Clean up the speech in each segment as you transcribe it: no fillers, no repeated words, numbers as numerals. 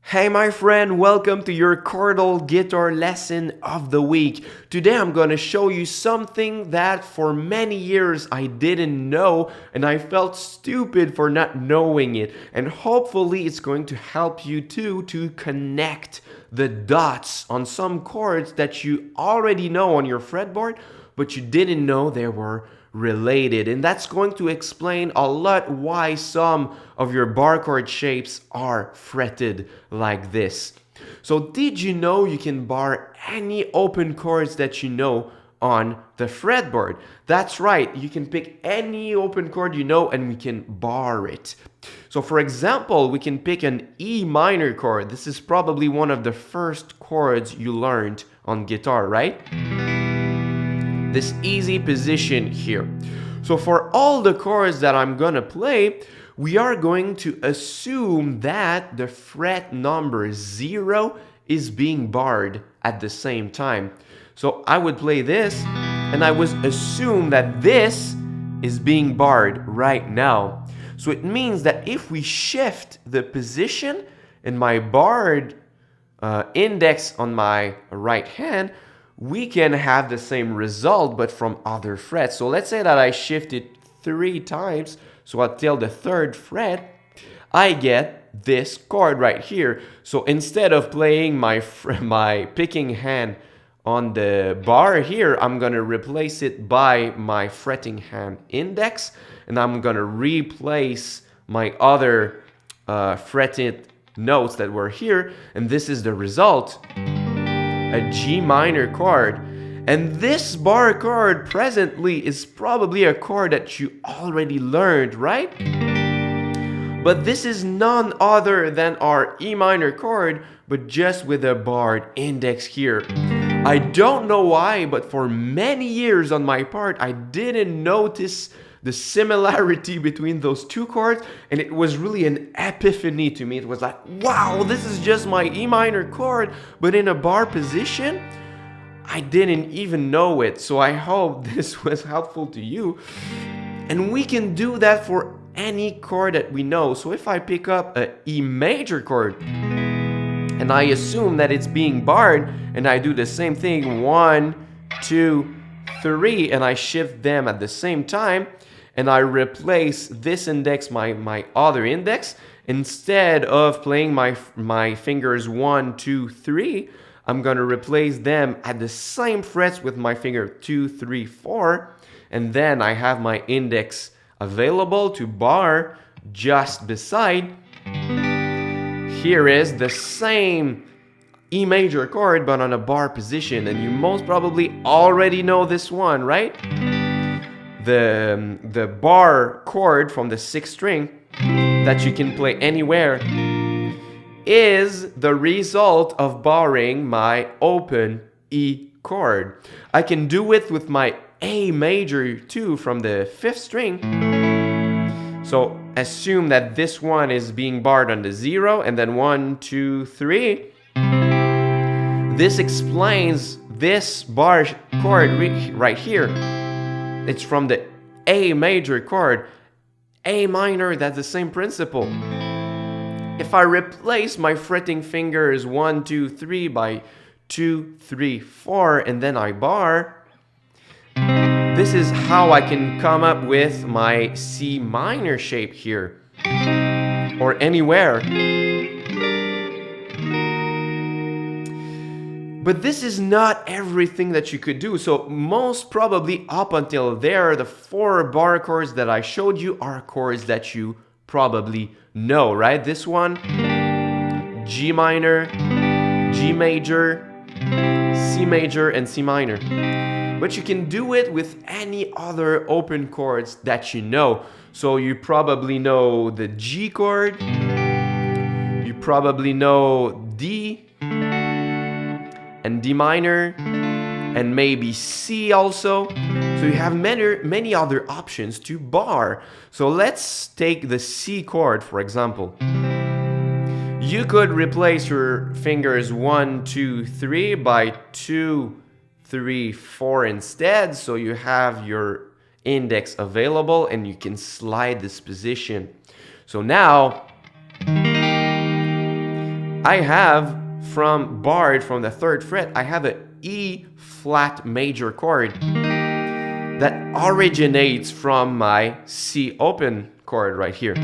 Hey my friend, welcome to your chordal guitar lesson of the week. Today I'm going to show you something that for many years I didn't know and I felt stupid for not knowing it. And hopefully it's going to help you too to connect the dots on some chords that you already know on your fretboard, but you didn't know they were related. And that's going to explain a lot why some of your bar chord shapes are fretted like this. So did you know you can bar any open chords that you know on the fretboard? That's right, you can pick any open chord you know and we can bar it. So for example, we can pick an E minor chord. This is probably one of the first chords you learned on guitar, right? This easy position here. So for all the chords that I'm gonna play, we are going to assume that the fret number 0 is being barred at the same time. So I would play this and I would assume that this is being barred right now. So it means that if we shift the position in my barred index on my right hand, we can have the same result but from other frets. So let's say that I shift it 3 times, so until the 3rd fret, I get this chord right here. So instead of playing my picking hand on the bar here, I'm gonna replace it by my fretting hand index, and I'm gonna replace my other fretted notes that were here, and this is the result. A G minor chord. And this bar chord presently is probably a chord that you already learned, right? But this is none other than our E minor chord, but just with a barred index here. I don't know why, but for many years on my part, I didn't notice the similarity between those two chords, and it was really an epiphany to me. It was like, wow, this is just my E minor chord, but in a bar position. I didn't even know it, so I hope this was helpful to you. And we can do that for any chord that we know. So if I pick up an E major chord, and I assume that it's being barred, and I do the same thing, 1, 2, 3, and I shift them at the same time, and I replace this index, my other index, instead of playing my fingers 1, 2, 3, I'm going to replace them at the same frets with my finger 2, 3, 4, and then I have my index available to bar just beside. Here is the same E major chord but on a bar position, and you most probably already know this one, right? The bar chord from the 6th string that you can play anywhere is the result of barring my open E chord. I can do it with my A major too from the 5th string. So assume that this one is being barred on the 0 and then 1, 2, 3. This explains this bar chord right here. It's from the A major chord. A minor, that's the same principle. If I replace my fretting fingers 1, 2, 3 by 2, 3, 4, and then I bar, this is how I can come up with my C minor shape here, or anywhere. But this is not everything that you could do. So most probably up until there, the 4 bar chords that I showed you are chords that you probably know, right? This one, G minor, G major, C major, and C minor. But you can do it with any other open chords that you know. So you probably know the G chord, you probably know D and D minor, and maybe C also. So you have many other options to bar. So let's take the C chord, for example. You could replace your fingers 1, 2, 3 by 2, 3, 4 instead. So you have your index available and you can slide this position. So now I have from barred from the 3rd fret, I have a E flat major chord that originates from my C open chord right here.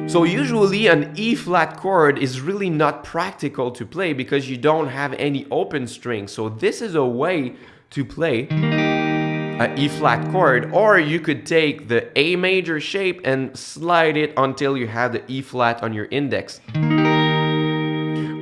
So usually an E flat chord is really not practical to play because you don't have any open string. So this is a way to play an E flat chord, or you could take the A major shape and slide it until you have the E flat on your index.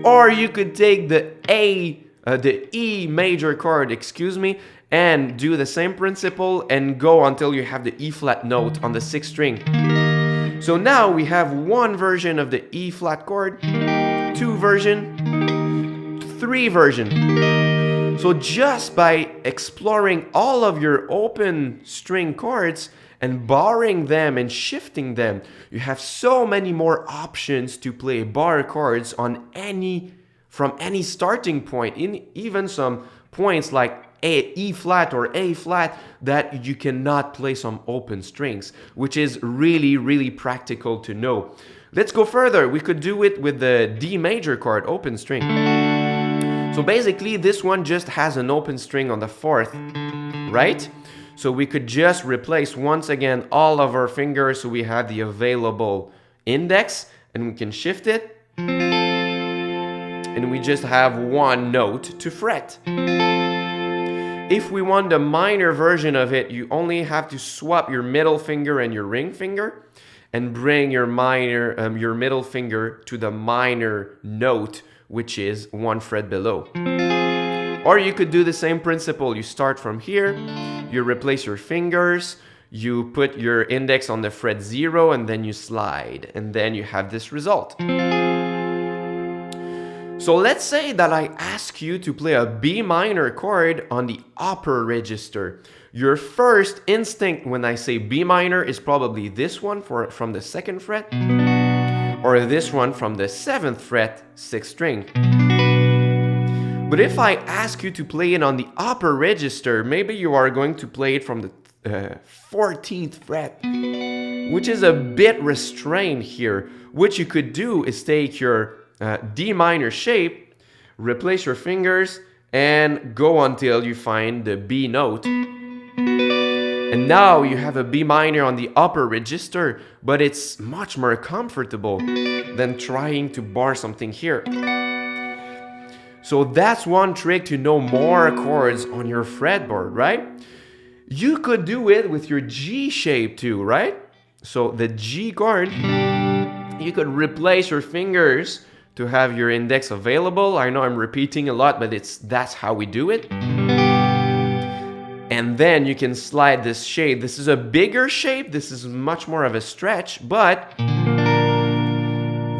Or you could take the E major chord, excuse me, and do the same principle and go until you have the E flat note on the 6th string. So now we have one version of the E flat chord, 2 version, 3 version. So just by exploring all of your open string chords and barring them and shifting them, you have so many more options to play bar chords on from any starting point, in even some points like E flat or A flat that you cannot play some open strings, which is really, really practical to know. Let's go further. We could do it with the D major chord, open string. So basically this one just has an open string on the 4th, right? So we could just replace once again all of our fingers so we have the available index and we can shift it. And we just have one note to fret. If we want the minor version of it, you only have to swap your middle finger and your ring finger and bring your middle finger to the minor note, which is 1 fret below. Or you could do the same principle. You start from here, you replace your fingers, you put your index on the fret 0, and then you slide, and then you have this result. So let's say that I ask you to play a B minor chord on the upper register. Your first instinct when I say B minor is probably this one from the 2nd fret, or this one from the 7th fret, 6th string. But if I ask you to play it on the upper register, maybe you are going to play it from the 14th fret, which is a bit restrained here. What you could do is take your D minor shape, replace your fingers, and go until you find the B note. And now you have a B minor on the upper register, but it's much more comfortable than trying to bar something here. So that's one trick to know more chords on your fretboard, right? You could do it with your G shape too, right? So the G chord, you could replace your fingers to have your index available. I know I'm repeating a lot, but that's how we do it. And then you can slide this shape. This is a bigger shape. This is much more of a stretch, but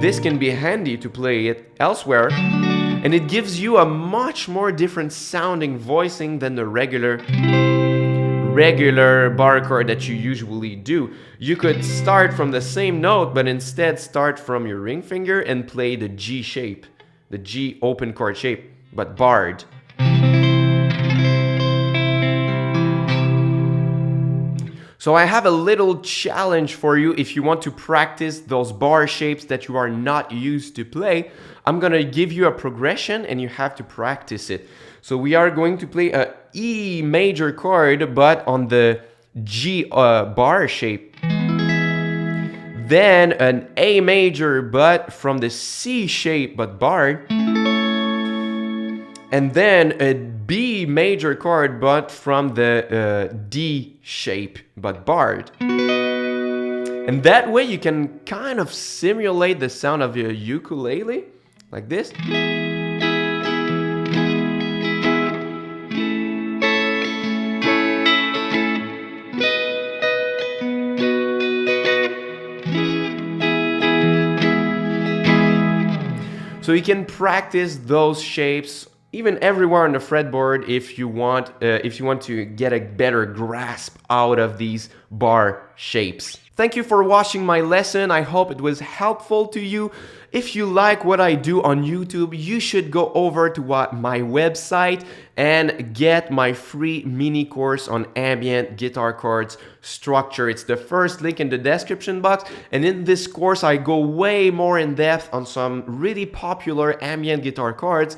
this can be handy to play it elsewhere. And it gives you a much more different sounding voicing than the regular bar chord that you usually do. You could start from the same note, but instead start from your ring finger and play the G shape, the G open chord shape, but barred. So I have a little challenge for you if you want to practice those bar shapes that you are not used to play. I'm gonna give you a progression and you have to practice it. So we are going to play a E major chord, but on the G bar shape. Then an A major, but from the C shape, but barred. And then a B major chord, but from the D shape, but barred. And that way you can kind of simulate the sound of your ukulele, like this. So you can practice those shapes even everywhere on the fretboard if you want to get a better grasp out of these bar shapes. Thank you for watching my lesson. I hope it was helpful to you. If you like what I do on YouTube, you should go over to my website and get my free mini course on ambient guitar chords structure. It's the first link in the description box. And in this course, I go way more in depth on some really popular ambient guitar chords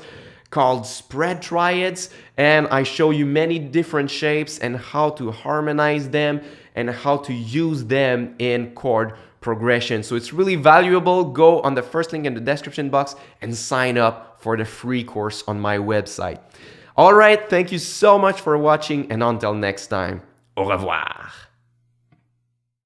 called spread triads, and I show you many different shapes and how to harmonize them and how to use them in chord progression. So it's really valuable. Go on the first link in the description box and sign up for the free course on my website. All right, thank you so much for watching, and until next time, au revoir.